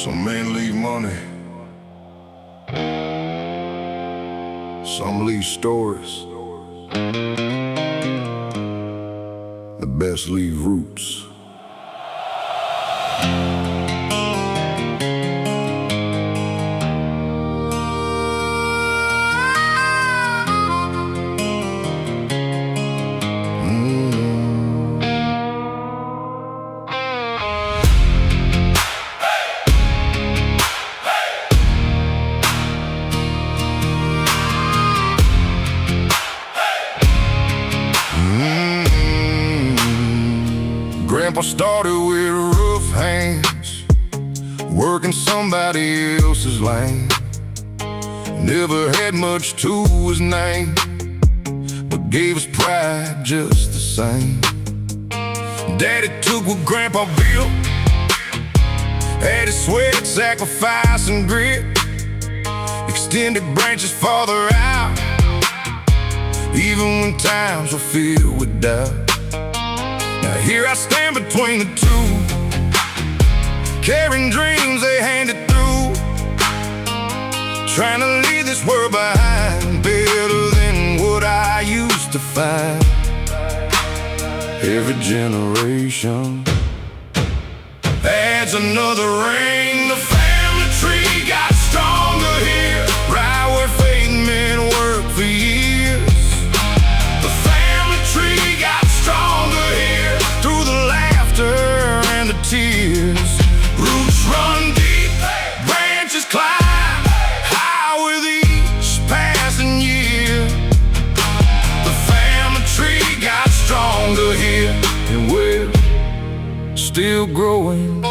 Some men leave money, some leave stories. The best leave roots. Grandpa started with rough hands, working somebody else's land. Never had much to his name, but gave us pride just the same. Daddy took what Grandpa built, had his sweat, sacrifice, and grit. Extended branches farther out, even when times were filled with doubt. Now here I stand between the two, carrying dreams they handed through, trying to leave this world behind better than what I used to find. Every generation adds another ring. The family tree got stronger here, right where faith men work for years. The family tree got stronger here, through the laughter and the tears. Roots run deep, branches climb high with each passing year. The family tree got stronger here, and we're still growing.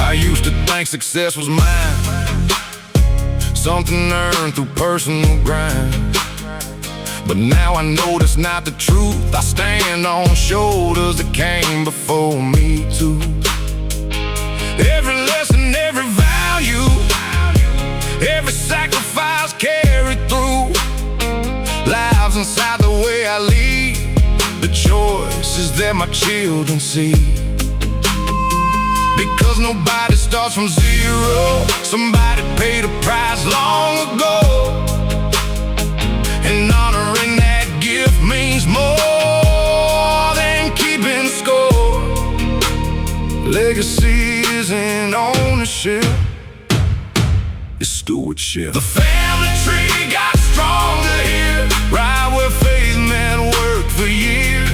I used to think success was mine, something earned through personal grind. But now I know that's not the truth. I stand on shoulders that came before me too. Every lesson, every value, every sacrifice carried through, lives inside the way I lead, the choices that my children see. Because nobody starts from zero, somebody paid a price long ago, and honoring that gift means more than keeping score. Legacy isn't ownership, it's stewardship. The family tree got stronger here, right where faith men worked for years.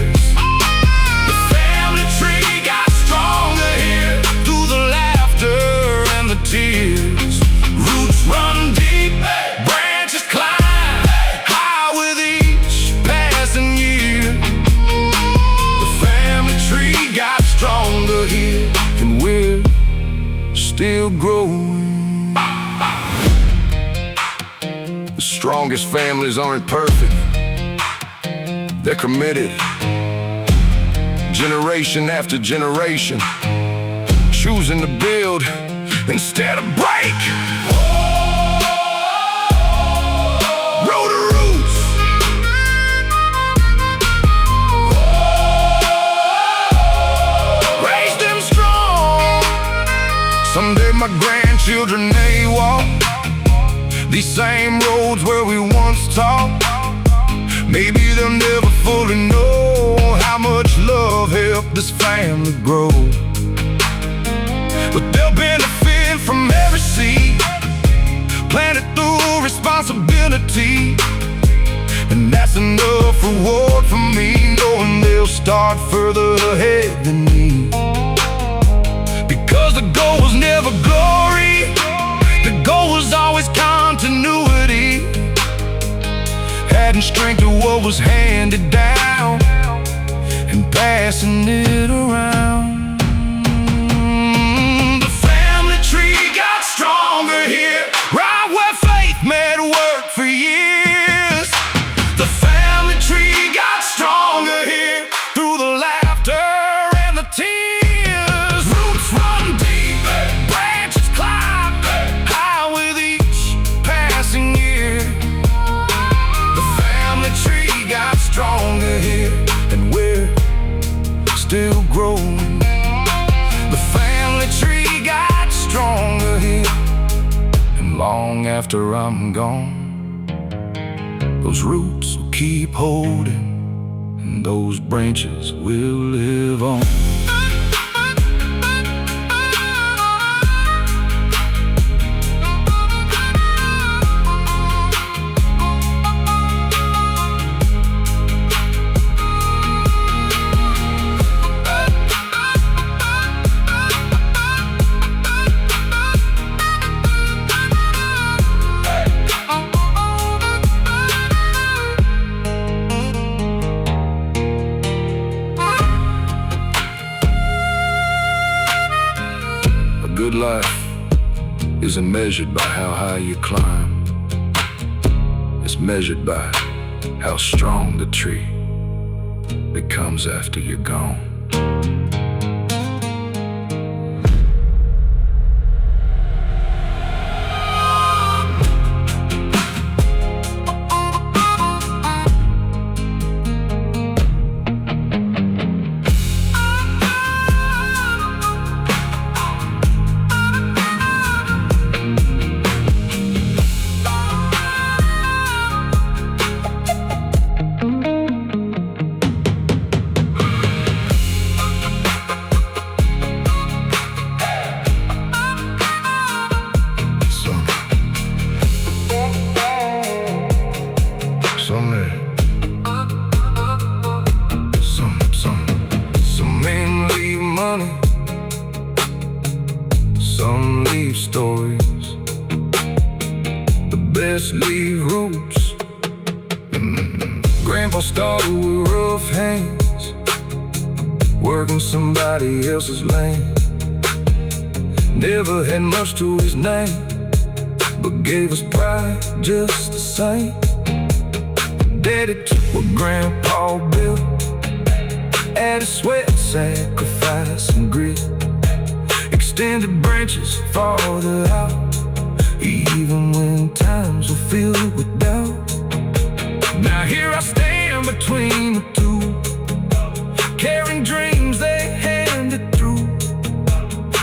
The family tree got stronger here, through the laughter and the tears. Roots run deep, branches climb high with each passing year. The family tree got stronger here, and we're still growing. The strongest families aren't perfect, they're committed, generation after generation, choosing to build instead of break. Road to roots. Raise them strong. Someday my grandchildren may walk these same roads where we once talked. Maybe they'll never fully know how much love helped this family grow, but they'll benefit from every seed planted through responsibility. And that's enough reward for me, knowing they'll start further ahead than me. Because the goal was never glory, the goal was always continuity, adding strength to what was handed down and passing it around. The family tree got stronger here, right where faith met work for years. The family tree got stronger here, through the laughter and the tears. Roots run deep, branches climb high with after I'm gone. Those roots will keep holding, and those branches will live on. Good life isn't measured by how high you climb. It's measured by how strong the tree becomes after you're gone. Some men leave money, some leave stories, the best leave roots. Grandpa started with rough hands, working somebody else's land. Never had much to his name, but gave us pride just the same. Daddy took what Grandpa built, added sweat, sacrifice, and grit. Extended branches farther out, even when times were filled with doubt. Now here I stand between the two, carrying dreams they handed through,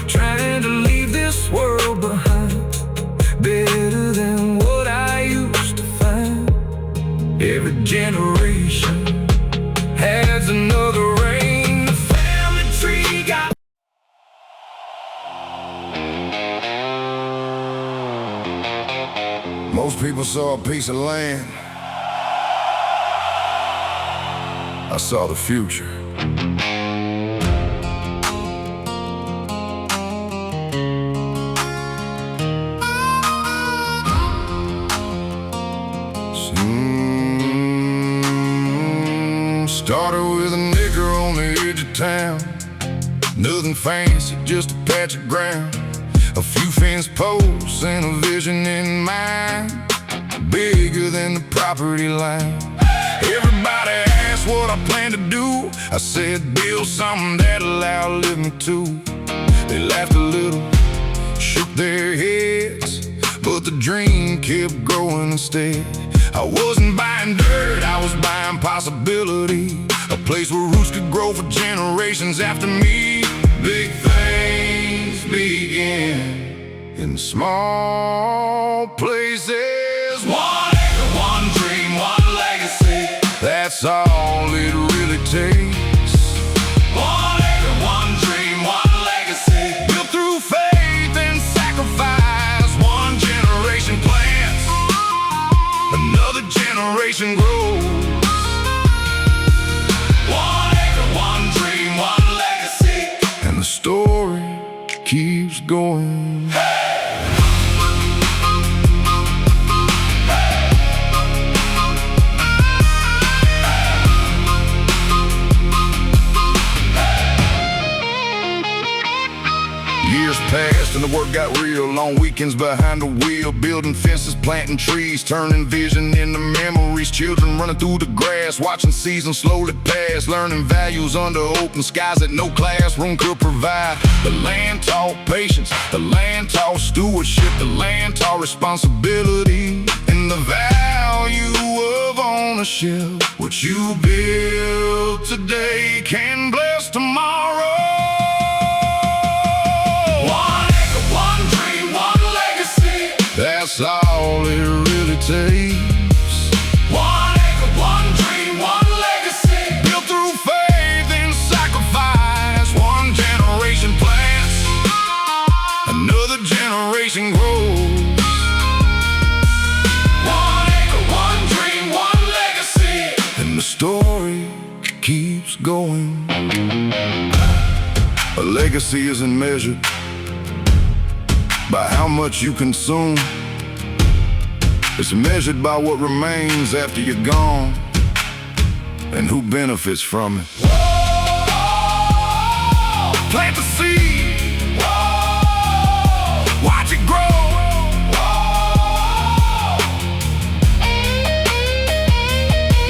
trying to leave this world behind better than what I used to find. Every generation has another rain. The family tree got most people saw a piece of land. I saw the future. Started with a nigger on the edge of town. Nothing fancy, just a patch of ground, a few fence posts and a vision in mind, bigger than the property line. Everybody asked what I plan to do. I said build something that'll outlive me too. They laughed a little, shook their heads, but the dream kept growing instead. I wasn't buying dirt, I was buying possibility, a place where roots could grow for generations after me. Big things begin in small places. 1 acre, one dream, one legacy, that's all it really takes. 1 acre, one dream, one legacy, built through faith and sacrifice. One generation plants, another generation grows. 1 acre, one dream, one legacy, and the story keeps going. Years passed and the work got real. Long weekends behind the wheel, building fences, planting trees, turning vision into memories. Children running through the grass, watching seasons slowly pass, learning values under open skies that no classroom could provide. The land taught patience, the land taught stewardship, the land taught responsibility, and the value of ownership. What you build today can bless tomorrow. That's That's all it really takes. 1 acre, 1 dream, 1 legacy. Built through faith and sacrifice. 1 generation plants, another generation grows. 1 acre, 1 dream, 1 legacy. And the story keeps going. A legacy isn't measured by how much you consume. It's measured by what remains after you're gone and who benefits from it. Whoa! Plant the seed. Whoa! Watch it grow. Whoa!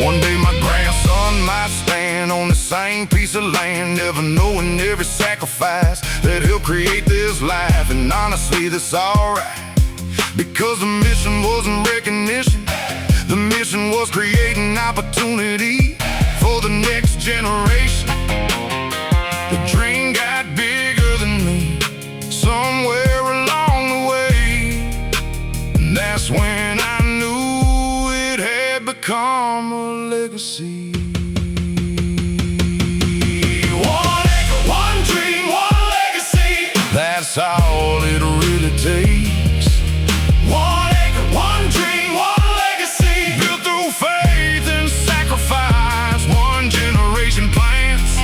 One day my grandson might stand on the same piece of land, never knowing every sacrifice that he'll create this life. And honestly, that's alright, because the mission wasn't recognition. The mission was creating opportunity for the next generation. The dream got bigger than me somewhere along the way, and that's when I knew it had become a legacy. 1 acre, 1 dream, 1 legacy. That's all it really takes. 1 acre, 1 dream, 1 legacy. Built through faith and sacrifice. 1 generation plants,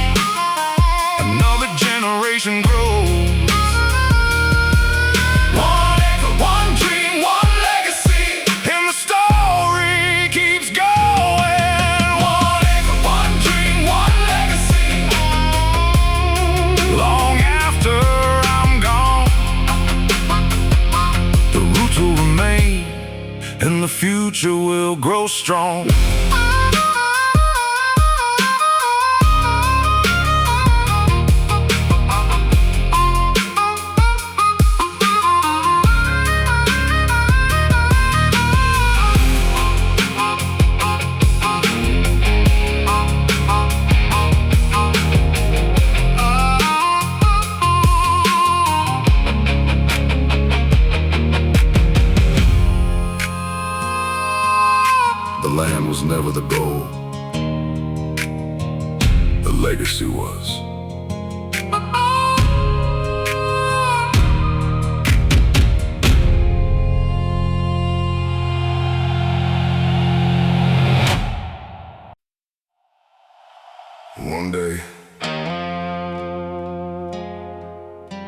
another generation grows. 1 acre, 1 dream, 1 legacy. And the story keeps going. 1 acre, 1 dream, 1 legacy. Long after I'm gone, the roots will remain, and the future will grow strong. The land was never the goal. The legacy was. One day,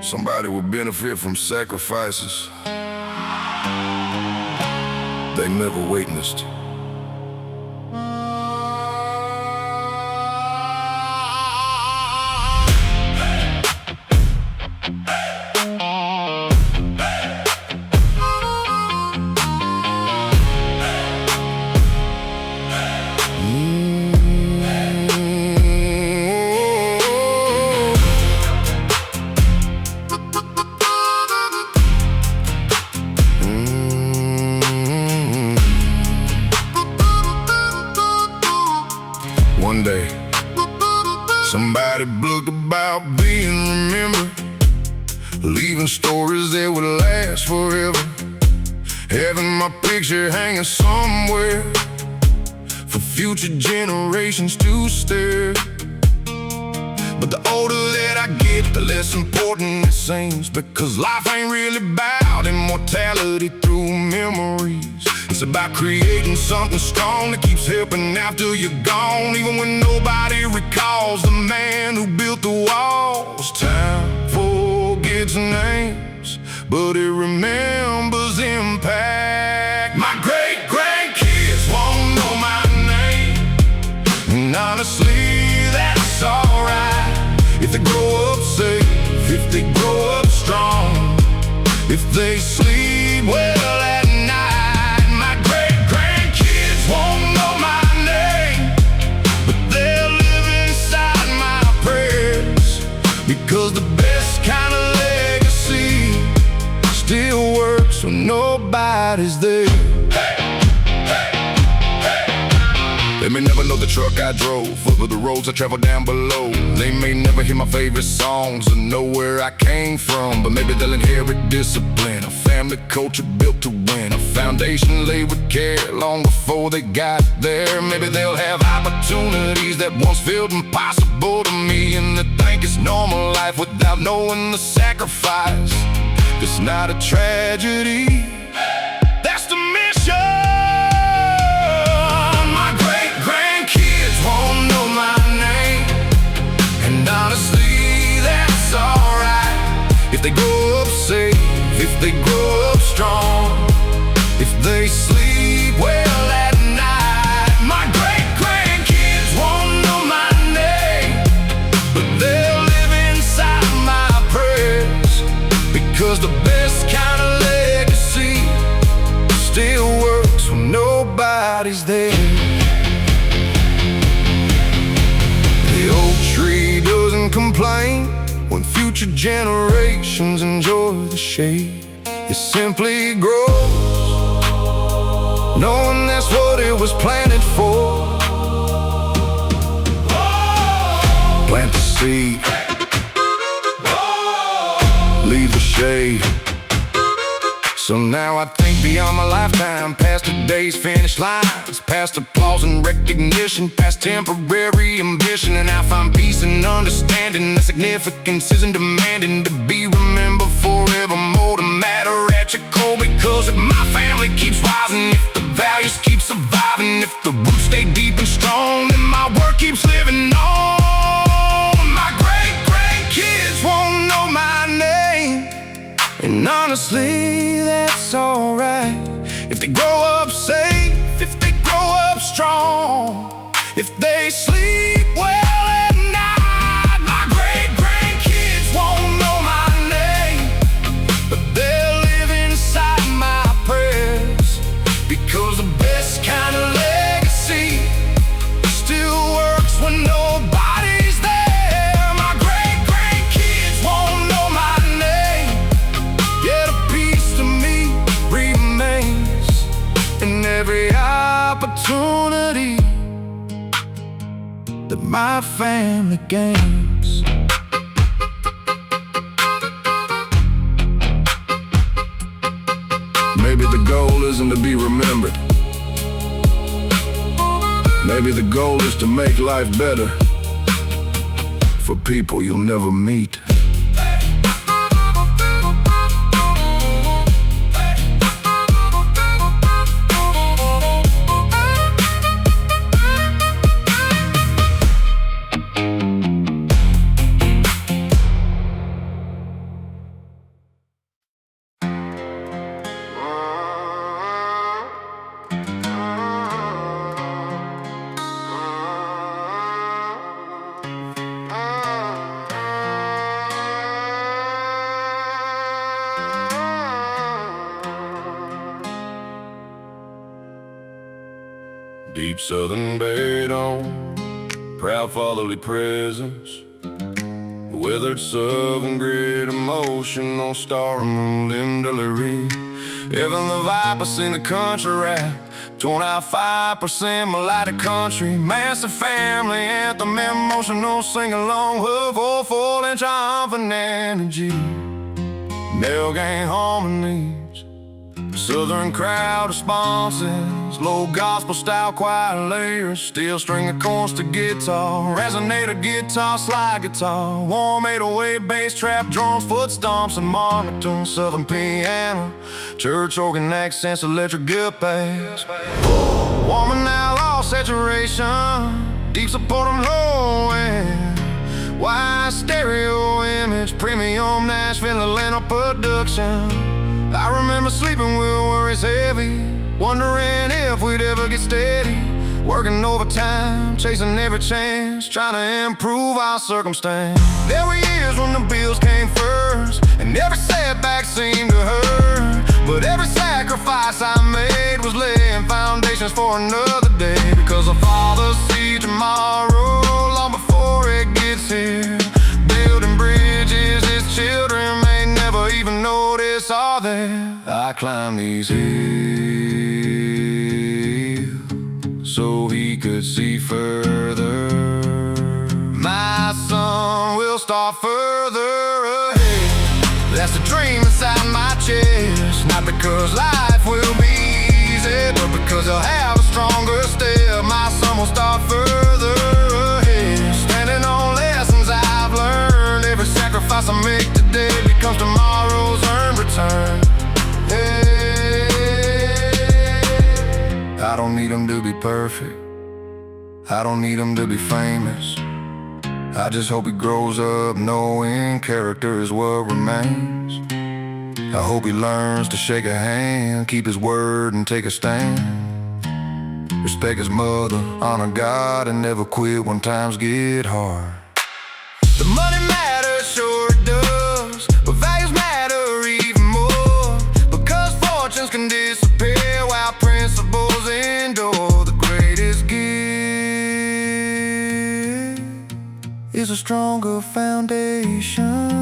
somebody will benefit from sacrifices they never witnessed. One day, somebody blogged about being remembered, leaving stories that would last forever, having my picture hanging somewhere for future generations to stare. But the older that I get, the less important it seems, because life ain't really about immortality through memories. It's about creating something strong that keeps helping after you're gone, even when nobody recalls the man who built the walls. Time forgets names, but it remembers impact. My great-grandkids won't know my name, and honestly, that's alright. If they grow up safe, if they grow up strong, if they sleep well at night. My great-grandkids won't know my name, but they'll live inside my prayers, because the best kind of legacy still works when nobody's there. They may never know the truck I drove, or the roads I traveled down below. They may never hear my favorite songs or know where I came from, but maybe they'll inherit discipline, a family culture built to win, a foundation laid with care long before they got there. Maybe they'll have opportunities that once felt impossible to me, and they think it's normal life without knowing the sacrifice. It's not a tragedy, that's the mission. My great-grandkids won't know my name, and honestly that's alright. If they grow up safe, if they grow up strong, if they sleep well at night. My great-grandkids won't know my name, but they'll live inside my prayers, because the best kind of legacy still works when nobody's there. The old tree doesn't complain when future generations enjoy the shade. It simply grows, knowing that's what it was planted for. Plant the seed, leave the shade. So now I think beyond my lifetime, past today's finish lines, past applause and recognition, past temporary ambition, and I find peace and understanding. The significance isn't demanding to be remembered forevermore, to matter at your core. Because if my family keeps rising, if the values keep surviving, if the roots stay deep and strong, then my work keeps living on. My great-grandkids won't know my name, and honestly that's alright. If they grow up safe, if they grow up strong, if they sleep well at night. My great-grandkids won't know my name, but they'll live inside my prayers, because the best kind of legacy still works when nobody's there. My great-grandkids won't know my name, yet a piece to me remains in every opportunity that my family gains. Maybe the goal isn't to be remembered. Maybe the goal is to make life better for people you'll never meet. Deep southern buried on proud fatherly presence, withered southern grit emotion on star and moon limbdalery. Even the viper seen the country rap, torn out 5% melodic country, massive family anthem, emotional sing-along, hook, full, full and triumphant energy, nail gang harmonies, southern crowd responses, low gospel style choir layers, steel string accords to guitar, resonator guitar, slide guitar, warm 808 bass trap, drums, foot stomps and monotone southern piano, church organ accents, electric good bass, warming outlaw saturation, deep support on low end, wide stereo image, premium Nashville Atlanta production. I remember sleeping with worries heavy, wondering if we'd ever get steady, working overtime, chasing every chance, trying to improve our circumstance. There were years when the bills came first, and every setback seemed to hurt, but every sacrifice I made was laying foundations for another day, because the Father sees tomorrow long before it gets here, building bridges his children may never even notice are there. I climb these hills so he could see further. My son will start further ahead. That's the dream inside my chest, not because life will be but because he'll have a stronger step, my son will start further ahead. Standing on lessons I've learned, every sacrifice I make today becomes tomorrow's earned return. Hey, I don't need him to be perfect, I don't need him to be famous. I just hope he grows up knowing character is what remains. I hope he learns to shake a hand, keep his word and take a stand. Respect his mother, honor God, and never quit when times get hard. The money matters, sure it does, but values matter even more. Because fortunes can disappear while principles endure. The greatest gift is a stronger foundation.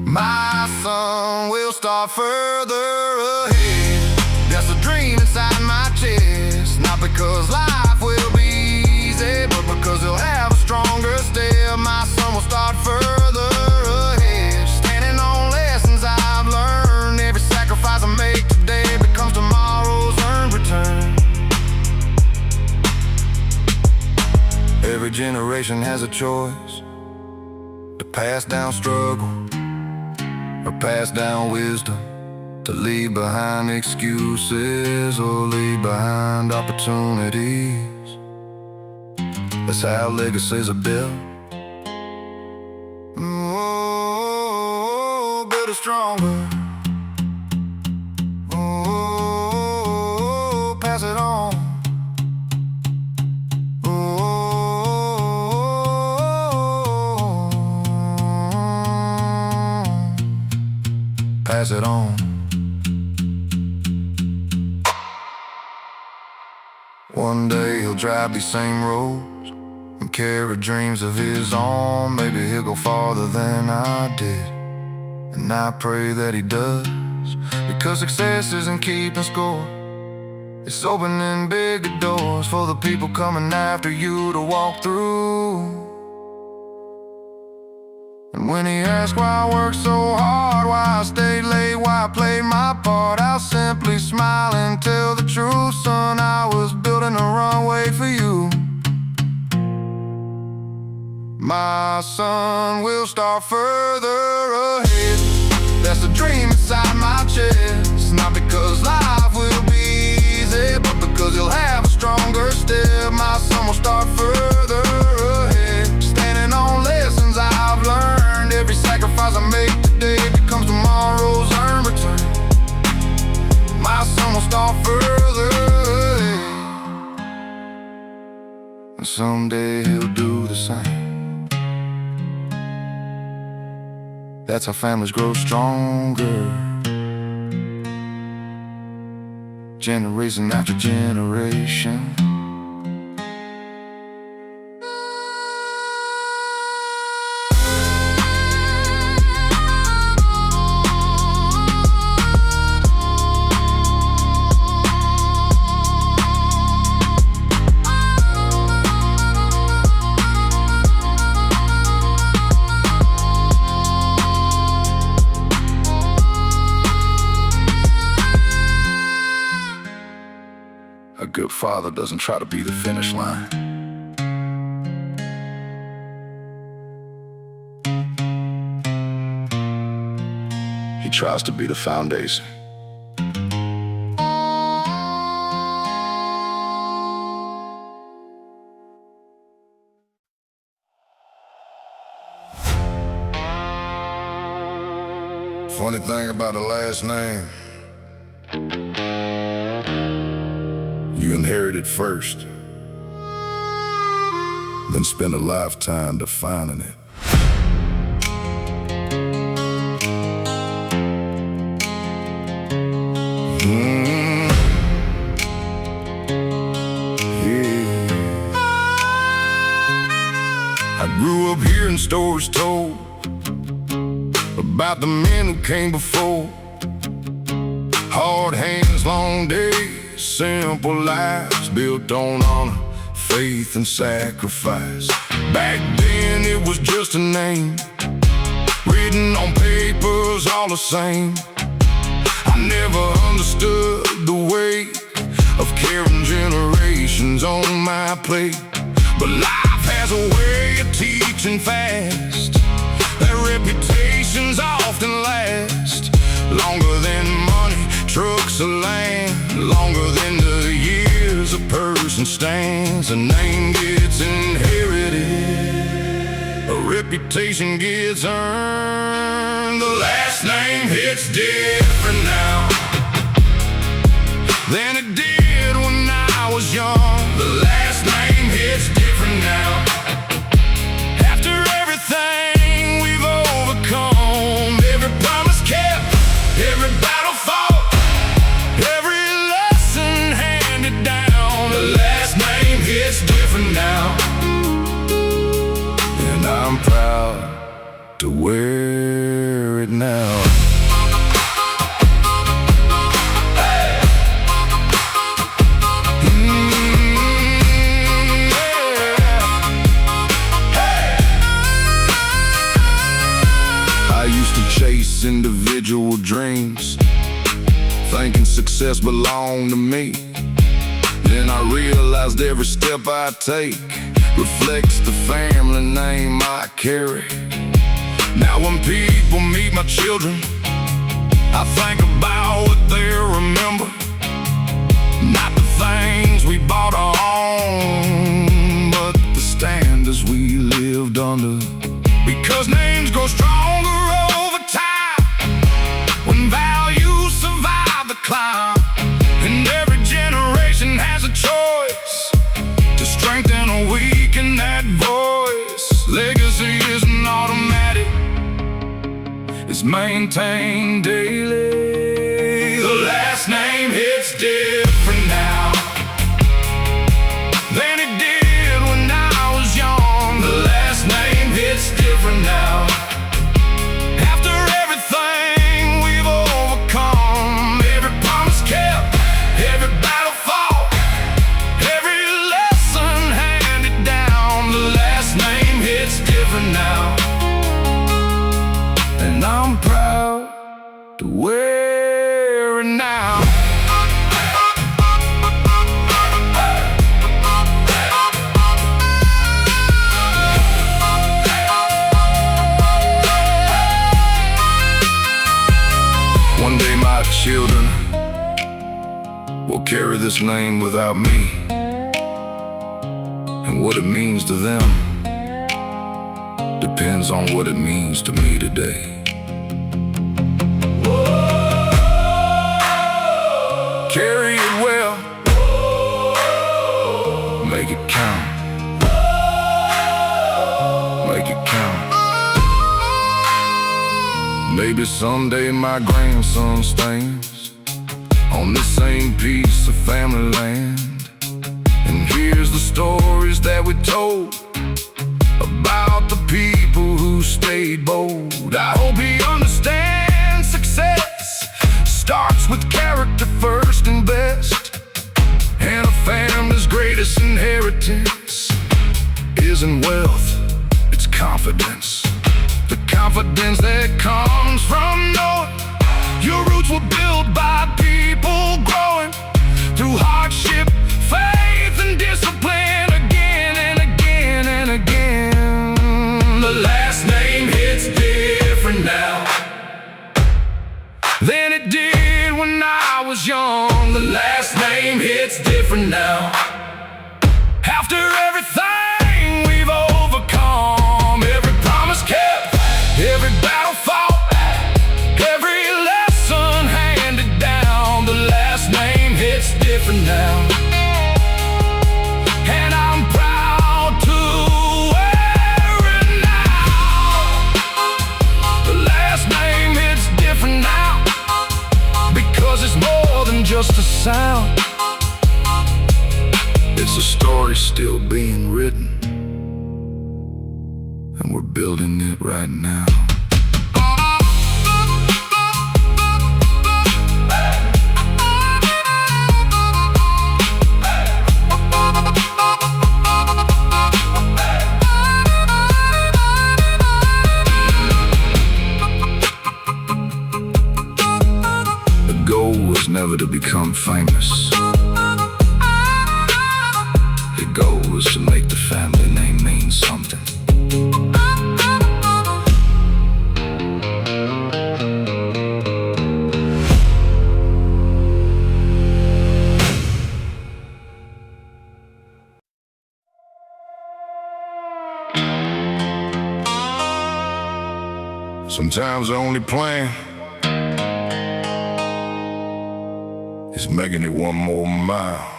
My son will start further ahead. That's a dream inside my chest. Not because life will be easy, but because he'll have a stronger step. My son will start further ahead. Standing on lessons I've learned, every sacrifice I make today becomes tomorrow's earned return. Every generation has a choice to pass down struggle or pass down wisdom, to leave behind excuses or leave behind opportunities. That's how legacies are built. Oh, build it stronger. Oh, pass it on. Pass it on. One day he'll drive these same roads and carry dreams of his own. Maybe he'll go farther than I did, and I pray that he does. Because success isn't keeping score, it's opening bigger doors for the people coming after you to walk through. And when he asks why I work so hard, why I stayed late, why I played my part, I'll simply smile and tell the truth. Son, I was building a runway for you. My son will start further ahead. That's a dream inside my chest. Not because life will be easy, but because he'll have a stronger step. My son will start further ahead. Standing on lessons I've learned, every sacrifice I make today becomes tomorrow's earned return. My son will start further ahead, and someday he'll do the same. That's how families grow stronger, generation after generation. A good father doesn't try to be the finish line. He tries to be the foundation. Funny thing about the last name, you inherit it first, then spend a lifetime defining it. Yeah. I grew up hearing stories told about the men who came before. Hard hands, long days, simple lives built on honor, faith, and sacrifice. Back then it was just a name, written on papers all the same. I never understood the way of carrying generations on my plate. But life has a way of teaching fast, that reputations often last longer than money, trucks, or land, longer than the years a person stands. A name gets inherited, a reputation gets earned. The last name hits different now than it did when I was young. The last name hits different now. After everything we've overcome, every promise kept, every battle fought, every lesson handed down, the last name hits different now. And I'm proud to wear it now. Chase individual dreams, thinking success belonged to me. Then I realized every step I take reflects the family name I carry. Now when people meet my children, I think about what they'll remember, not the things we bought or owned, but the standards we lived under. Because names grow stronger over time when values survive the climb, and every generation has a choice to strengthen or weaken that voice. Legacy isn't automatic, it's maintained daily. The last name hits different now than it did when I was young. The last name hits different now. After everything we've overcome, every promise kept, every battle fought, every lesson handed down, the last name hits different now. And I'm proud to wear it now. One day my children will carry this name without me, and what it means to them depends on what it means to me today. Carry it well, make it count, make it count. Maybe someday my grandson stands on this same piece of family land and hears the stories that we told about the people who stayed bold. I hope he understands success starts with character first and best, and a family's greatest inheritance isn't wealth, it's confidence. The confidence that comes from knowing your roots were built by people growing through hardship, faith, and discipline again and again and again. The last name hits different now than it did when I was young. The last name hits different now. After everything we've overcome, every promise kept, every battle fought, every lesson handed down, the last name hits different now. And I'm proud to wear it now. The last name hits different now, because it's more than just a sound. It's a story still being written, and we're building it right now. The goal was never to become famous, goal is to make the family name mean something. Sometimes the only plan is making it one more mile.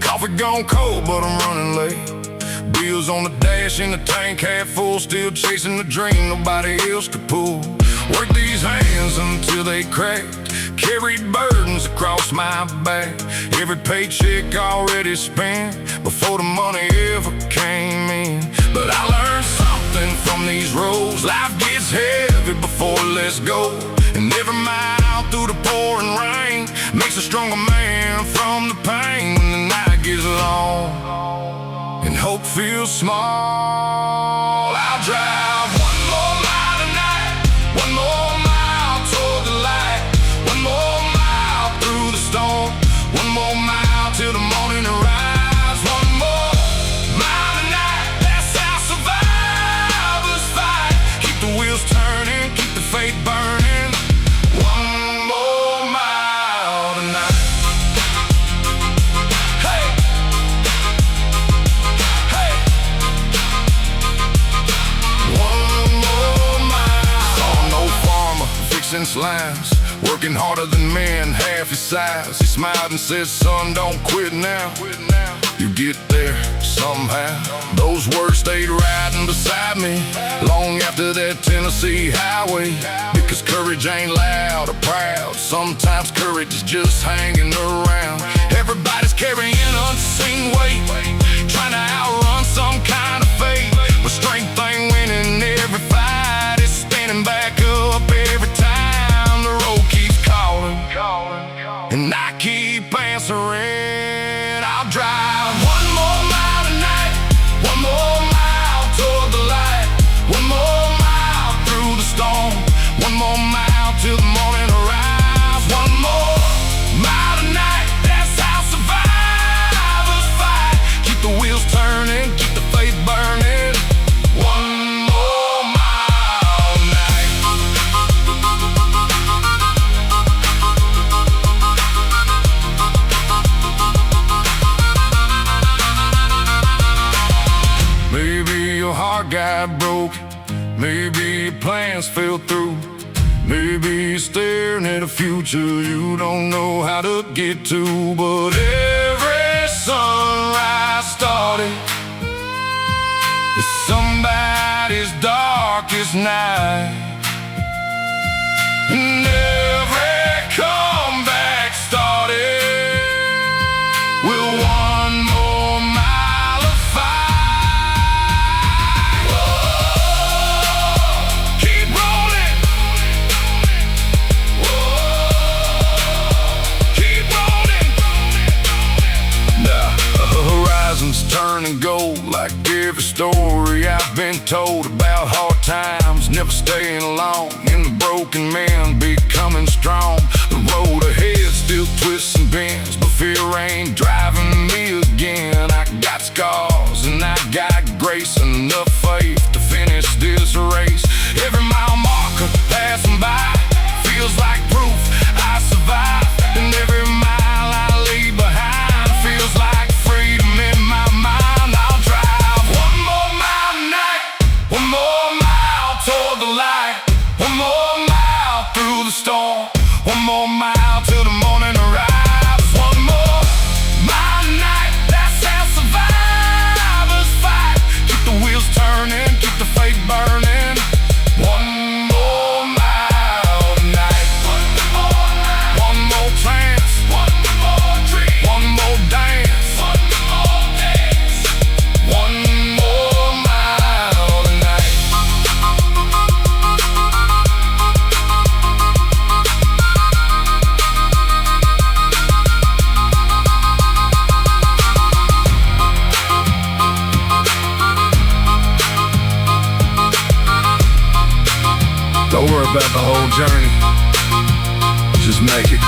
Coffee gone cold, but I'm running late. Wheels on the dash and the tank half full, still chasing the dream nobody else could pull. Work these hands until they cracked, carried burdens across my back. Every paycheck already spent before the money ever came in. But I learned something from these roads. Life gets heavy before it lets go, and every mile through the pouring rain makes a stronger man from the pain. When the night gets long and hope feels small, I'll drive one more mile tonight, one more mile toward the light, one more mile through the storm, one more mile till the morning arrives. One more mile tonight, that's how survivors fight. Keep the wheels turning, keep the faith burning. One more mile tonight. Hey, hey. One more mile. Saw an old farmer fixing slimes, working harder than men half his size. He smiled and said, son, don't quit now. You get there somehow. Those words stayed riding beside me long after that Tennessee highway. Because courage ain't loud or proud, sometimes courage is just hanging around. Everybody's carrying unseen weight, trying to outrun some kind of fate. But strength ain't winning every fight, it's standing back up every time. The road keeps calling, and I keep answering. I'll drive one more mile tonight, one more mile toward the light, one more mile through the storm, one more mile till the morning arrives. One more mile tonight, that's how survivors fight. Keep the wheels turning, keep the faith burning. One more mile tonight. Maybe your heart got broke, maybe your plans fell through, maybe you're staring at a future you don't know how to get to. But every sunrise started is somebody's darkest night, and every comeback started with one more mile of fight. Whoa, keep rolling. Whoa, keep rolling. Now, the horizons turn and gold like every story I've been told about hard times never staying long, and the broken man becoming strong. The road ahead still twists and bends, but fear ain't driving me again. I got scars and I got grace and enough faith to finish this race. Every mile marker passing by feels like proof I survived, and every mile I leave behind feels like freedom in my mind. I'll drive one more mile tonight, one more mile toward the light, one more mile through the storm, one more mile till the morning arrives. One more mile tonight, that's how survivors about the whole journey. Just make it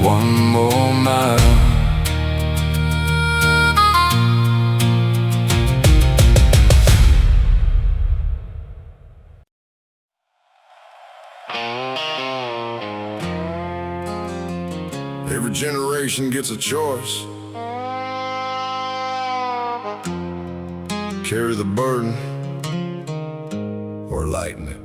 one more mile. Every generation gets a choice. Carry the burden or lighten it.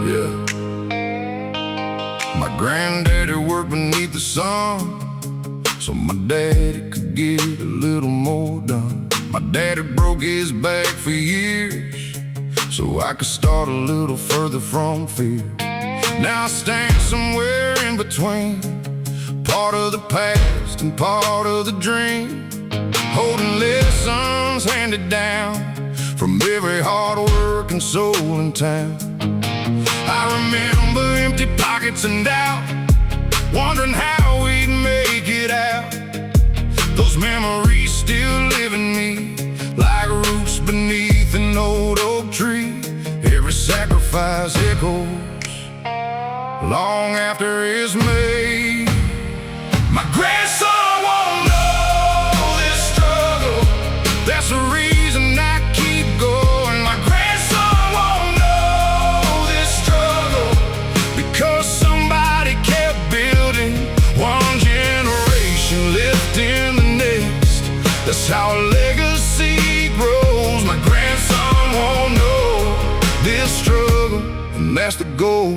Yeah. My granddaddy worked beneath the sun so my daddy could get a little more done. My daddy broke his back for years so I could start a little further from fear. Now I stand somewhere in between, part of the past and part of the dream, holding lessons handed down from every hard working soul in town. I remember empty pockets and doubt, wondering how we'd make it out. Those memories still live in me, like roots beneath an old oak tree. Every sacrifice echoes long after it's made. My grandson won't know this struggle. That's the reason I keep going. My grandson won't know this struggle because somebody kept building. One generation lifting the next. That's how a legacy grows. My grandson won't know this struggle, and that's the goal.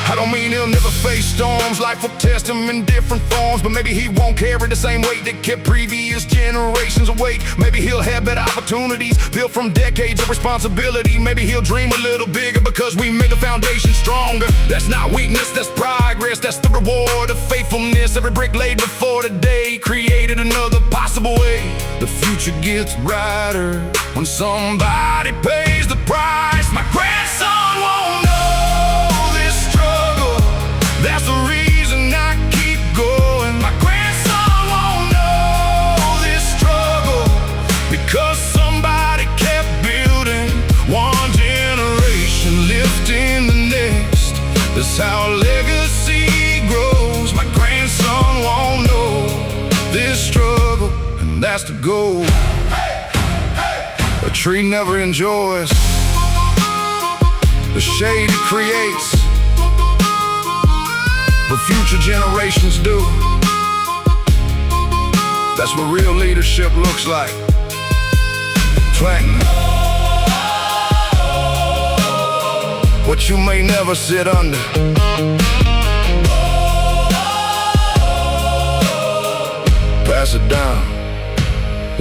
I don't mean he'll never face storms. Life will test him in different forms, but maybe he won't carry the same weight that kept previous generations awake. Maybe he'll have better opportunities built from decades of responsibility. Maybe he'll dream a little bigger because we made the foundation stronger. That's not weakness, that's progress. That's the reward of faithfulness. Every brick laid before today created another possible way. The future gets brighter when somebody pays the price. My grandson won't know this struggle. That's the reason I keep going. My grandson won't know this struggle because somebody kept building. One generation lifting the next. That's how legacy grows. My grandson won't know this struggle, and that's the goal. A tree never enjoys the shade it creates, but future generations do. That's what real leadership looks like. Planting what you may never sit under. Pass it down.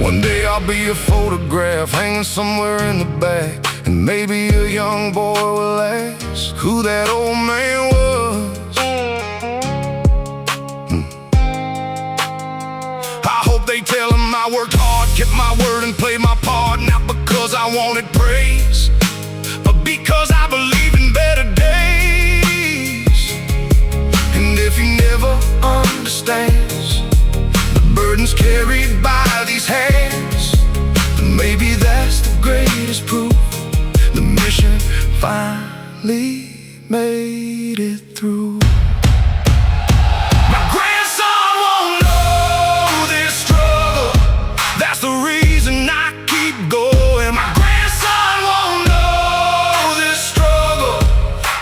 One day I'll be a photograph hanging somewhere in the back, and maybe a young boy will ask who that old man was. I hope they tell him I worked hard, kept my word and played my part, not because I wanted praise, but because I believe in better days. And if he never understands the burdens carried by these hands, then maybe that's the greatest proof. The mission finally made it through. My grandson won't know this struggle. That's the reason I keep going. My grandson won't know this struggle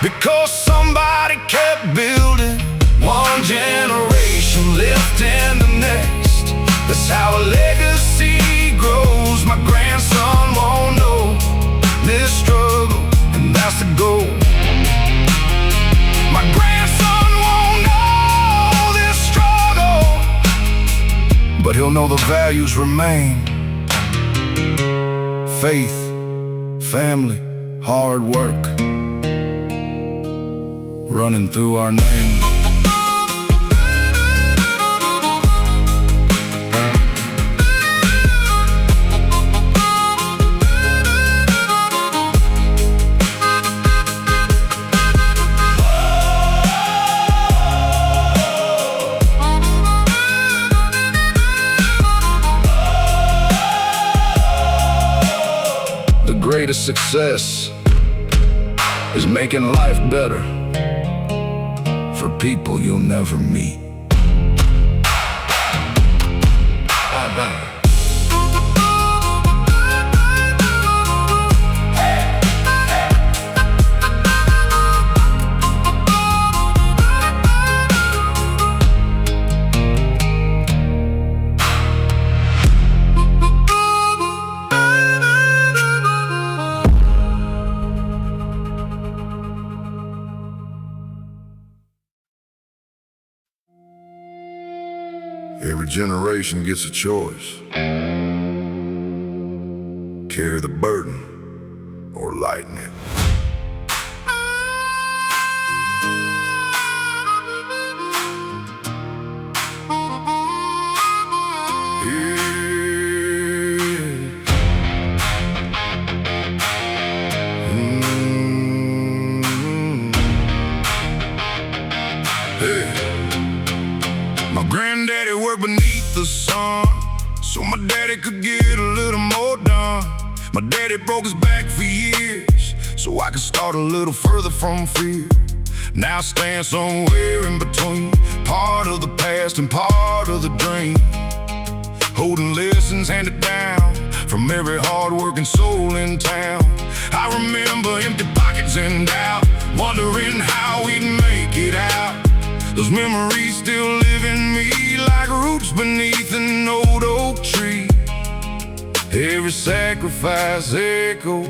because somebody kept building. One generation lifting the next. That's how a legacy grows. My grandson won't know this struggle, and that's the goal. My grandson won't know this struggle, but he'll know the values remain. Faith, family, hard work, running through our name. greatest success is making life better for people you'll never meet. Every generation gets a choice. Carry the burden or lighten it. My granddaddy worked beneath the sun so my daddy could get a little more done. My daddy broke his back for years so I could start a little further from fear. Now I stand somewhere in between, part of the past and part of the dream, holding lessons handed down from every hard-working soul in town. I remember empty pockets and doubt, wondering how we'd make it out. Those memories still live in me like roots beneath an old oak tree. Every sacrifice echoes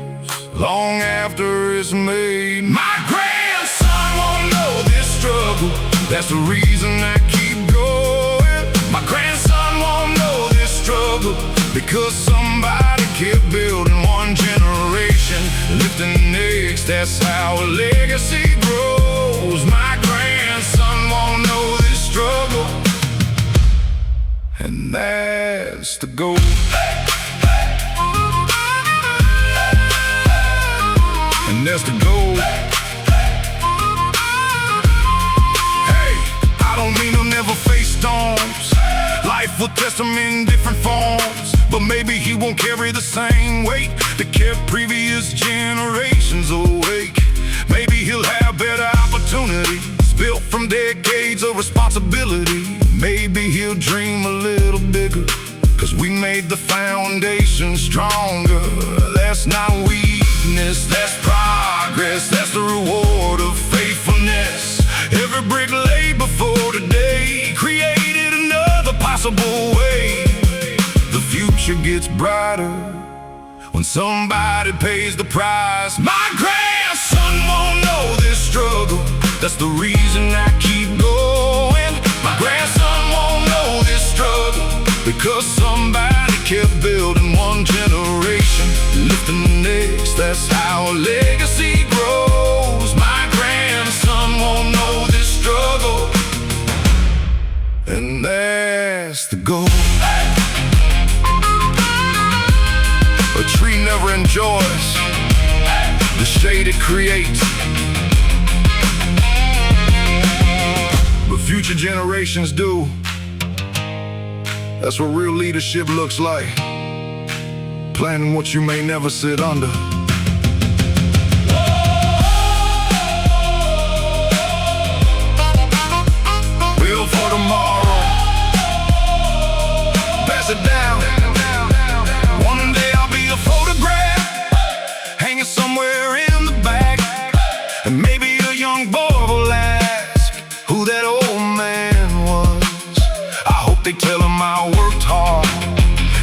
long after it's made. My grandson won't know this struggle, that's the reason I keep going. My grandson won't know this struggle because somebody kept building one generation, lifting the next, that's how a legacy grows. My grandson won't know this struggle, and that's the goal. And that's the goal. Hey, I don't mean he'll never face storms. Life will test him in different forms, but maybe he won't carry the same weight that kept previous generations awake. Maybe he'll have better opportunities built from decades of responsibility. Maybe he'll dream a little bigger, cause we made the foundation stronger. That's not weakness, that's progress. That's the reward of faithfulness. Every brick laid before today created another possible way. The future gets brighter when somebody pays the price. My grandson won't know this struggle, that's the reason I keep going. My grandson won't know this struggle because somebody kept building one generation, lifting the next, that's how a legacy grows. My grandson won't know this struggle, and that's the goal. A tree never enjoys the shade it creates, but future generations do. That's what real leadership looks like, planting what you may never sit under. Build for tomorrow, pass it down. One day I'll be a photograph hanging somewhere in the back, and maybe a young boy will ask who that old man was. I hope they tell him I worked hard,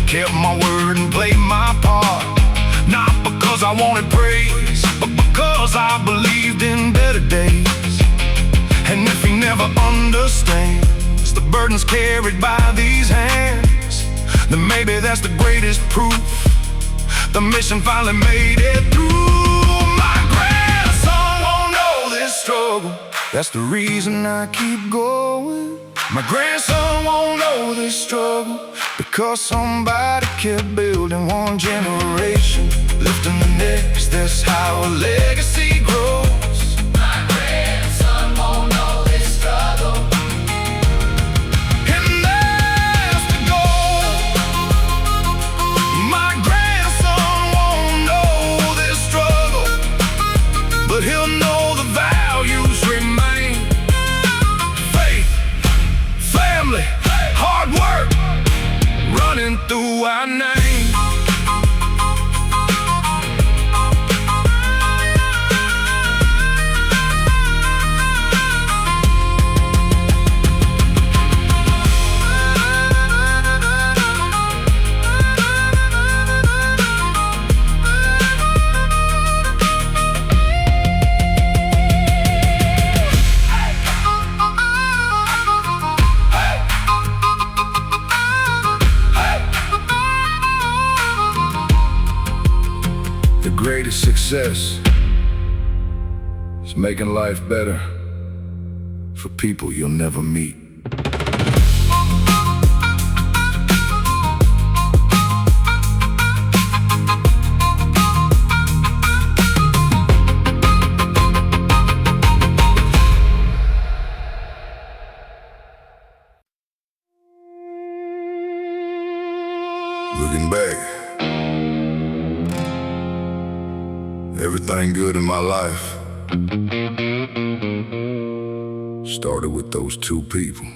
kept my word and played my part. Not because I wanted praise, but because I believed in better days. And if he never understands the burdens carried by these hands, then maybe that's the greatest proof the mission finally made it through. My grandson won't know this struggle, that's the reason I keep going. My grandson won't know this struggle because somebody kept building one generation, lifting the next, that's how a legacy grows. My grandson won't know this struggle, and that's the goal. My grandson won't know this who I named. The greatest success is making life better for people you'll never meet. Looking back, everything good in my life started with those two people.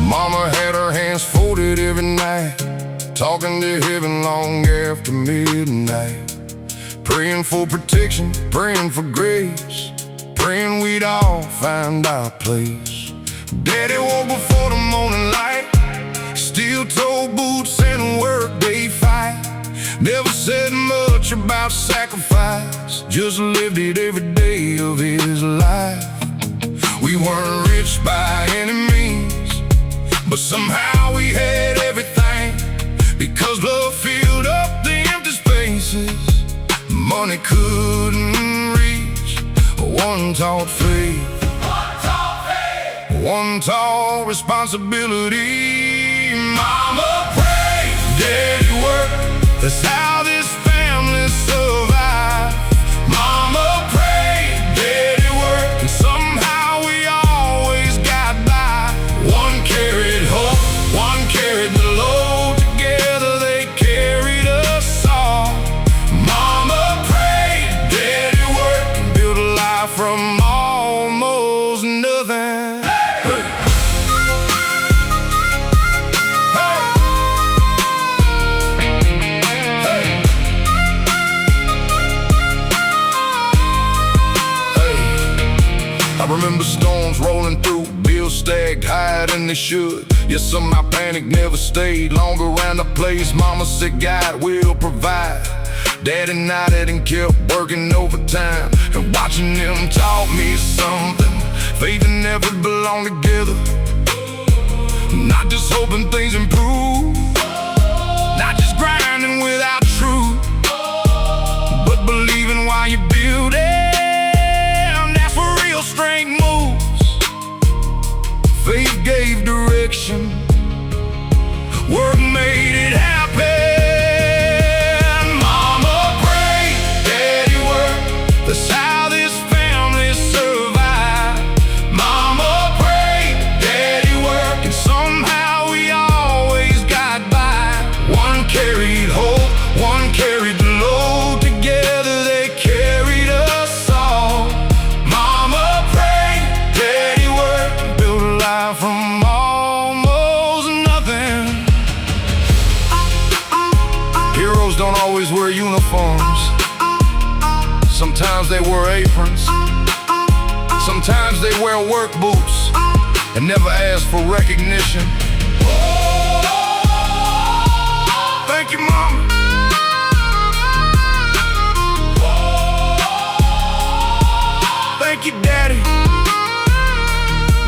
Mama had her hands folded every night, talking to heaven long after midnight, praying for protection, praying for grace, praying we'd all find our place. Daddy woke before the morning light, steel-toe boots and a workday fight. Never said much about sacrifice, just lived it every day of his life. We weren't rich by any means, but somehow we had everything, because love filled up the empty spaces money couldn't reach. One taught faith, one taught responsibility. Mama prayed, Daddy worked, that's how this family survived. Mama prayed, Daddy worked, and somehow we always got by. One carried hope, one carried the load, together they carried us all. Mama prayed, Daddy worked, and built a life from almost nothing. Hey! Hey! Hey! Hey! I remember storms rolling through, bills stacked higher than they should. Yet somehow panic never stayed long around the place. Mama said God will provide. Daddy nodded and kept working overtime, and watching them taught me something. Faith and effort belong together, not just hoping things improve, not just grinding without truth, but believing while you build it. That's where real strength moves. Faith gave direction, work made it happen. Mama prayed, Daddy worked, that's how this family survived. Mama prayed, Daddy worked, and somehow we always got by. One carried hope, one carried the load, together they carried us all. Mama prayed, Daddy worked, and built a life from almost nothing. Heroes don't always wear uniforms. Sometimes they wear aprons, sometimes they wear work boots, and never ask for recognition. Thank you, Mama. Thank you, Daddy.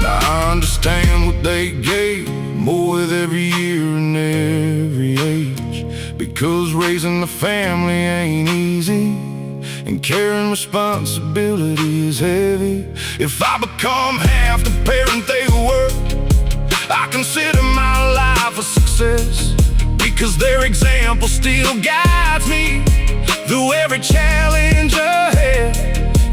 Now I understand what they gave, more with every year and every age, because raising a family ain't easy, and carrying responsibility is heavy. If I become half the parent they were, I consider my life a success, because their example still guides me. through every challenge ahead.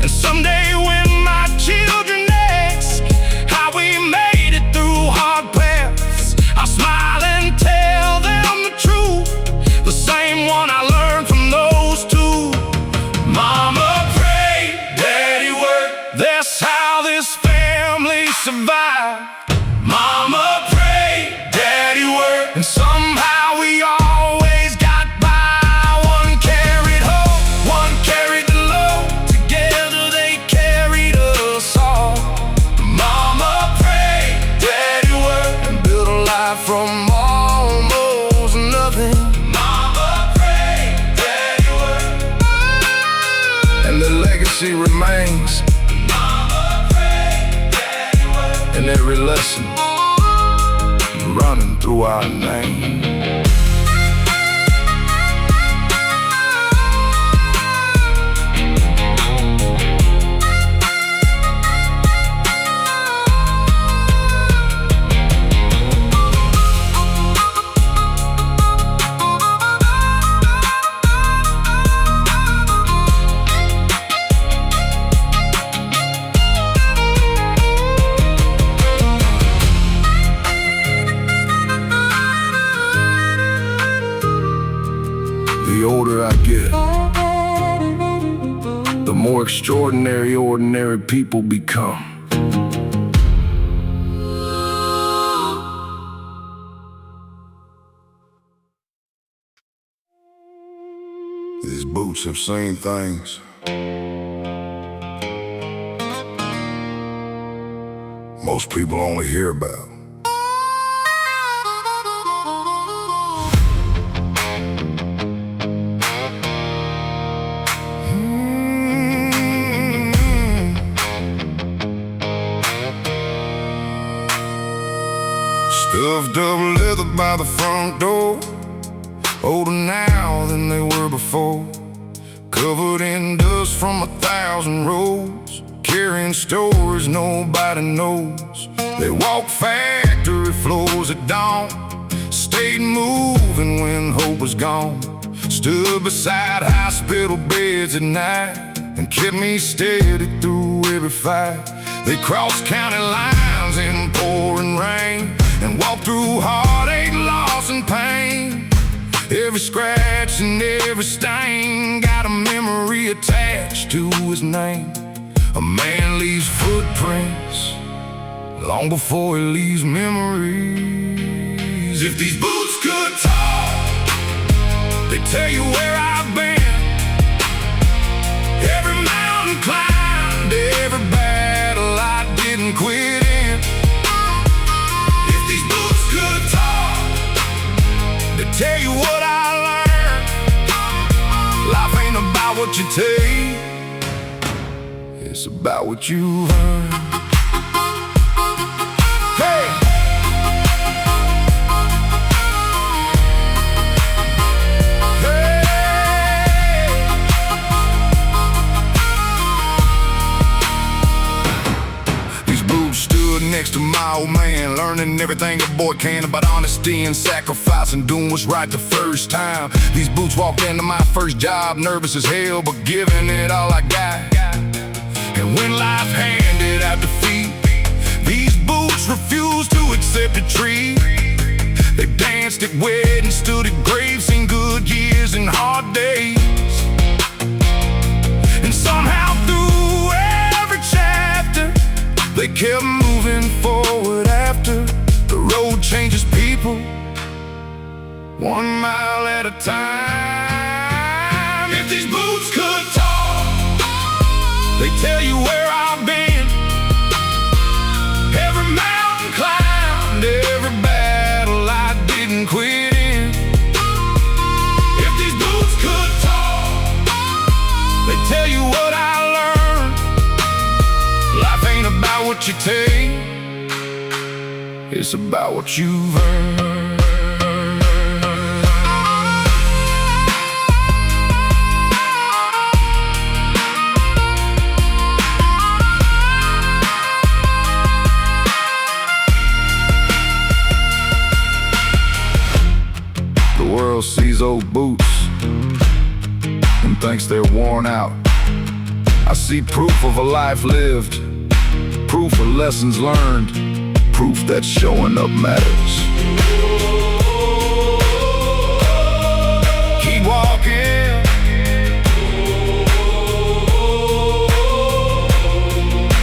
And someday when my children ask how we made it through hard paths, I'll smile and tell them the truth, the same one I learned from those two. Mama prayed, Daddy worked, that's how this family survived. Mama prayed, Daddy worked, and somehow we always got by. One carried hope, one carried the load, together they carried us all. Mama prayed, Daddy worked, and built a life from almost nothing. Mama prayed, Daddy worked, and the legacy remains. Mama prayed, Daddy worked, and every lesson running through our name. The older I get, the more extraordinary ordinary people become. These boots have seen things most people only hear about. Stuffed up leather by the front door, older now than they were before. Covered in dust from 1,000 roads, carrying stories nobody knows. They walked factory floors at dawn, stayed moving when hope was gone. Stood beside hospital beds at night and kept me steady through every fight. They crossed county lines in pouring rain and walked through heartache, loss, and pain. Every scratch and every stain got a memory attached to his name. A man leaves footprints long before he leaves memories. If these boots could talk, they'd tell you where I've been. Every mountain climbed, every battle I didn't quit in. If these boots could talk, they'd tell you what I learned. Life ain't about what you take, it's about what you earn. Hey! Next to my old man, learning everything a boy can about honesty and sacrifice and doing what's right the first time. These boots walked into my first job, nervous as hell, but giving it all I got. And when life handed out defeat, these boots refused to accept defeat. They danced at weddings, stood at graves, seen good years and hard days. And somehow through every chapter, they kept moving forward after. The road changes people 1 mile at a time. If these boots could talk, they tell you where I've been. Every mountain climbed, every battle I didn't quit in. If these boots could talk, they tell you what I learned. Life ain't about what you take, it's about what you've earned. The world sees old boots and thinks they're worn out. I see proof of a life lived, proof of lessons learned, proof that showing up matters. Keep walking,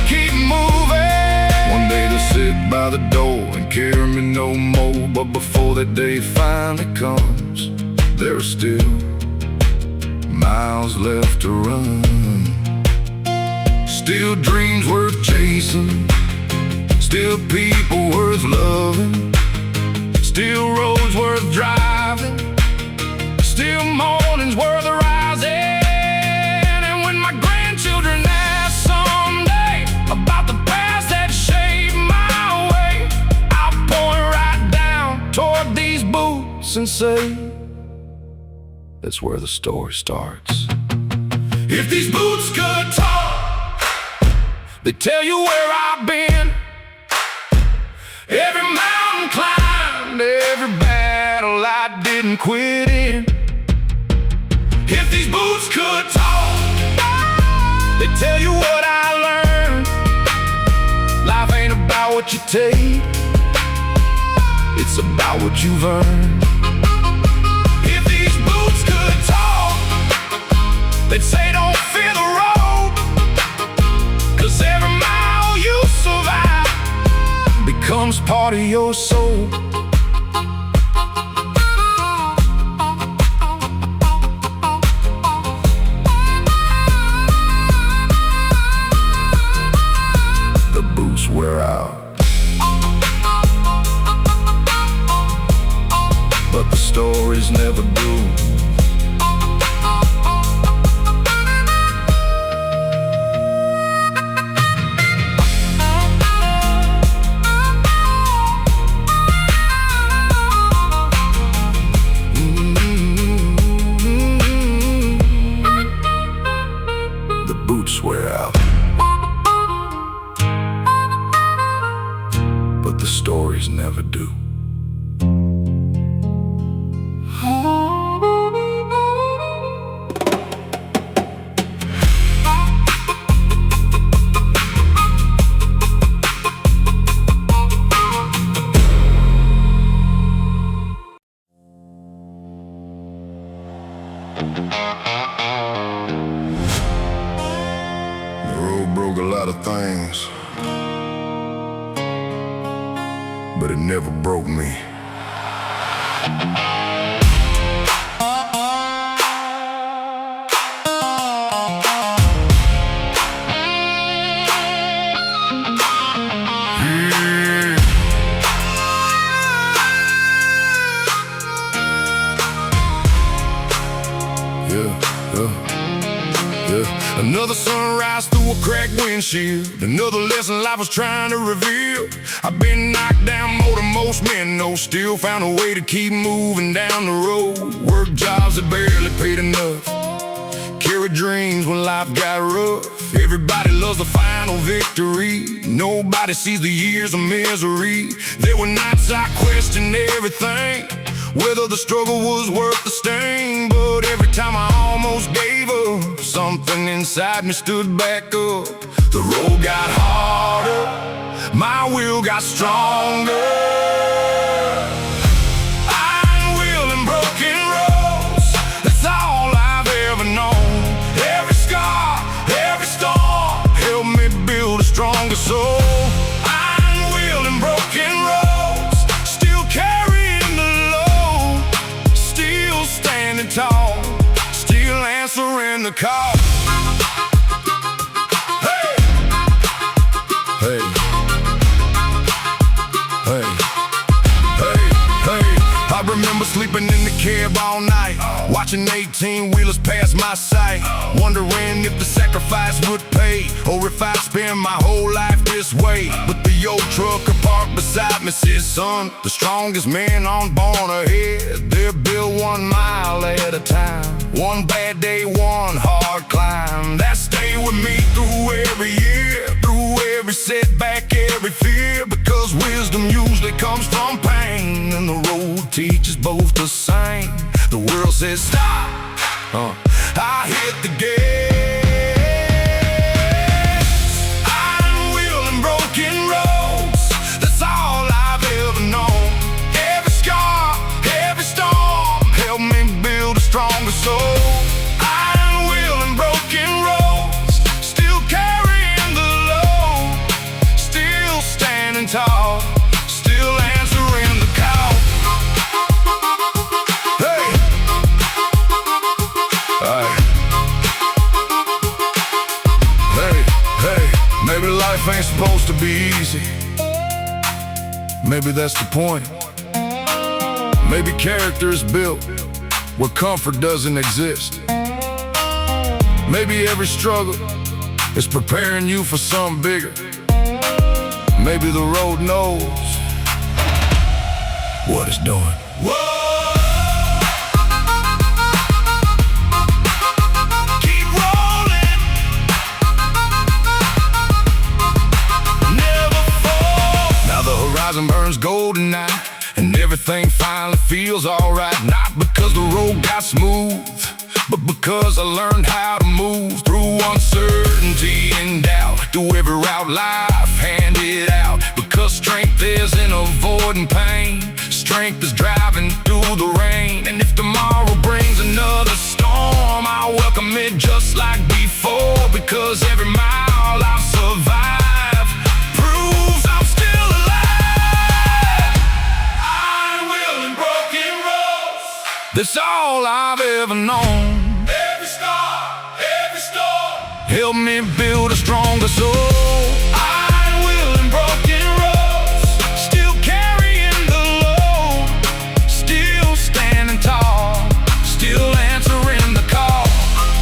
keep moving. One day they'll sit by the door and carry me no more, but before that day finally comes, there are still miles left to run. Still dreams worth chasing, still people worth loving, still roads worth driving, still mornings worth rising. And when my grandchildren ask someday about the past that shaped my way, I'll point right down toward these boots and say, that's where the story starts. If these boots could talk, they tell you where I've been, every mountain climbed, every battle I didn't quit in. If these boots could talk, they tell you what I learned. Life ain't about what you take, it's about what you've earned. They'd say don't fear the road, 'cause every mile you survive becomes part of your soul. The boots wear out, but the stories never do. Wear out, but the stories never do. Broke a lot of things, but it never broke me. Another sunrise through a cracked windshield, another lesson life was trying to reveal. I've been knocked down more than most men know, still found a way to keep moving down the road. Work jobs that barely paid enough, carry dreams when life got rough. Everybody loves the final victory, nobody sees the years of misery. There were nights I questioned everything, whether the struggle was worth the stain. But every time I almost gave up, something inside me stood back up. The road got harder, my will got stronger. Iron will and broken roads, that's all I've ever known. Every scar, every storm helped me build a stronger soul. Iron will and broken roads, still carrying the load, still standing tall, still answering the call. Hey, hey, hey, hey, hey. I remember sleeping in the cab all night, watching 18-wheelers pass my sight, wondering if the sacrifice would pay, or if I'd spend my whole life this way. But the old trucker parked beside me said, son, the strongest men aren't born ahead, they're built 1 mile at a time. One bad day, one hard climb, that stayed with me through every year, through every setback, every fear. Because wisdom usually comes from pain, and the road teaches both the same. The world says stop, I hit soul. Iron will and broken roads, still carrying the load, still standing tall, still answering the call. Hey, hey, maybe life ain't supposed to be easy. Maybe that's the point. Maybe character is built where comfort doesn't exist. Maybe every struggle is preparing you for something bigger. Maybe the road knows what it's doing. Whoa! Keep rolling. Never fall. Now the horizon burns golden now, and everything finally feels alright. Not because the road got smooth, but because I learned how to move through uncertainty and doubt, through every route life handed out. Because strength isn't avoiding pain, strength is driving through the rain. And if tomorrow brings another storm, I'll welcome it just like before. Because every mile I've survived proves I'm still alive. Iron will and broken roads, that's all I've ever known. Every scar, every storm, help me build a stronger soul. Iron will and broken roads, still carrying the load, still standing tall, still answering the call.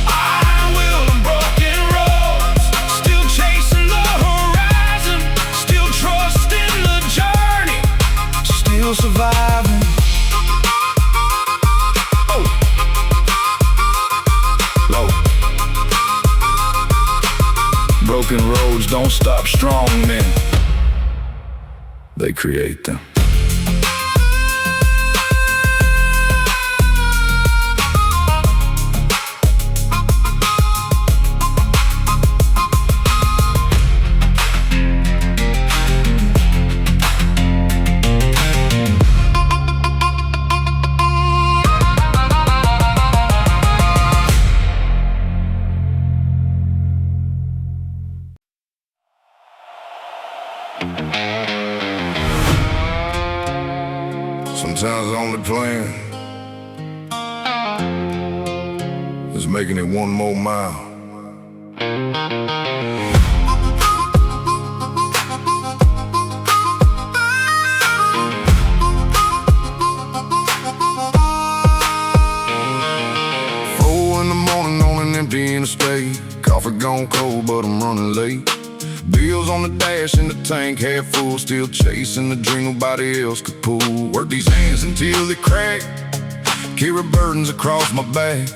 Iron will and broken roads, still chasing the horizon, still trusting the journey, still surviving. Broken roads don't stop strong men, they create them. Sometimes the only plan is making it one more mile. Four in the morning on an empty interstate, coffee gone cold but I'm running late. Bills on the dash and the tank half full, still chasing the dream nobody else could pull. Work these hands until they crack, carry burdens across my back.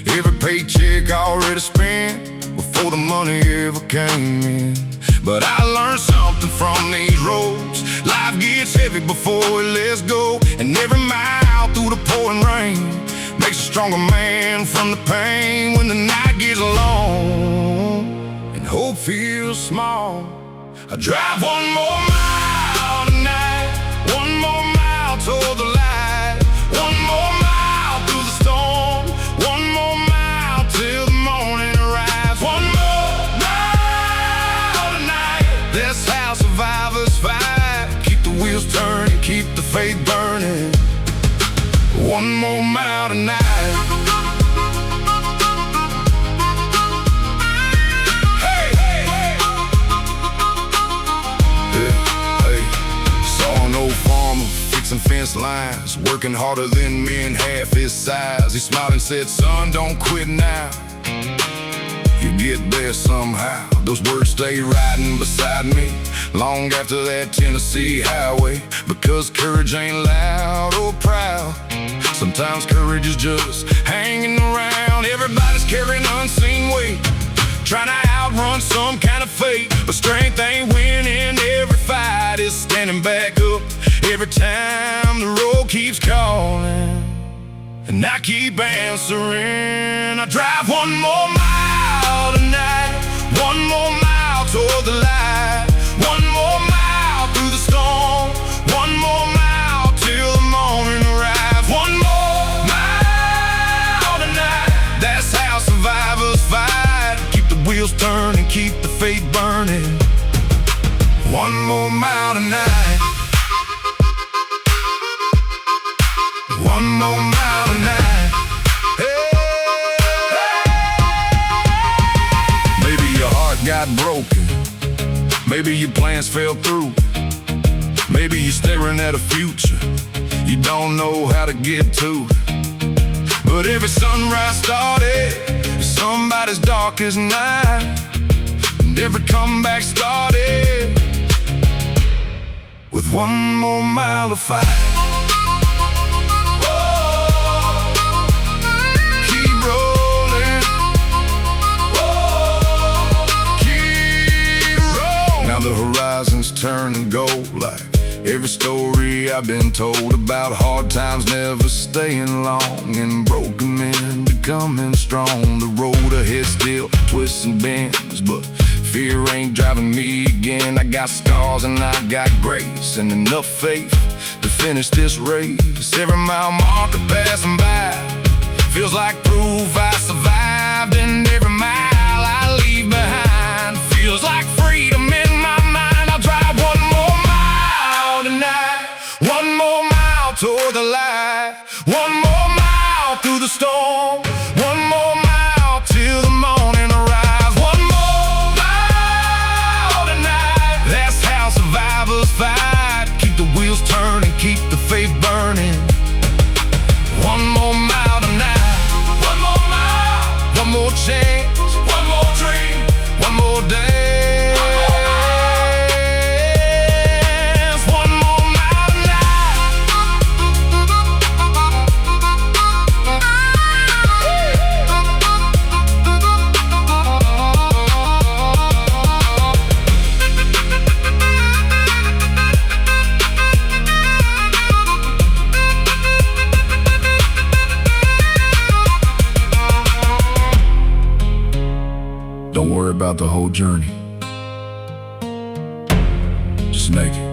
Every paycheck already spent before the money ever came in. But I learned something from these roads. Life gets heavy before it lets go, and every mile through the pouring rain makes a stronger man from the pain. When the night gets long and hope feels small, I drive one more mile tonight, one more mile toward the light, one more mile through the storm, one more mile till the morning arrives. One more mile tonight, that's how survivors fight. Keep the wheels turning, keep the faith burning. One more mile tonight. Fixing fence lines, working harder than men half his size. He smiled and said, son, don't quit now, you get there somehow. Those words stay riding beside me long after that Tennessee highway. Because courage ain't loud or proud, sometimes courage is just hanging around. Everybody's carrying unseen weight, trying to outrun some kind of fate. But strength ain't winning every fight, it's standing back up every time the road keeps calling. And I keep answering. I drive one more mile tonight, one more mile toward the light, one more mile through the storm, one more mile till the morning arrives. One more mile tonight. keep the faith burning. One more mile tonight. One more mile tonight. Hey, hey. Maybe your heart got broken. Maybe your plans fell through. Maybe you're staring at a future you don't know how to get to. But every sunrise started somebody's darkest night, and every comeback started with one more mile to fight. Keep rolling. Keep rolling. Now the horizons turn and gold like every story I've been told about hard times never staying long, and broken men becoming strong. The road ahead still twists and bends, but fear ain't driving me again. I got scars and I got grace and enough faith to finish this race. Every mile marker passing by feels like proof I survived, and every mile I leave behind feels like freedom in my mind. I'll drive one more mile tonight, one more mile toward the light, one more mile through the storm, one more mile till the morning arrives. One more mile tonight. That's how survivors fight. Keep the wheels turning, keep the faith burning. One more mile tonight. One more mile. One more chance. One more dream. One more day. Don't worry about the whole journey. Just make it.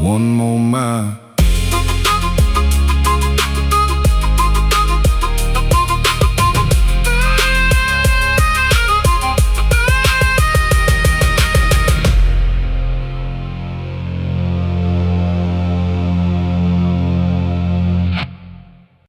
One more mile.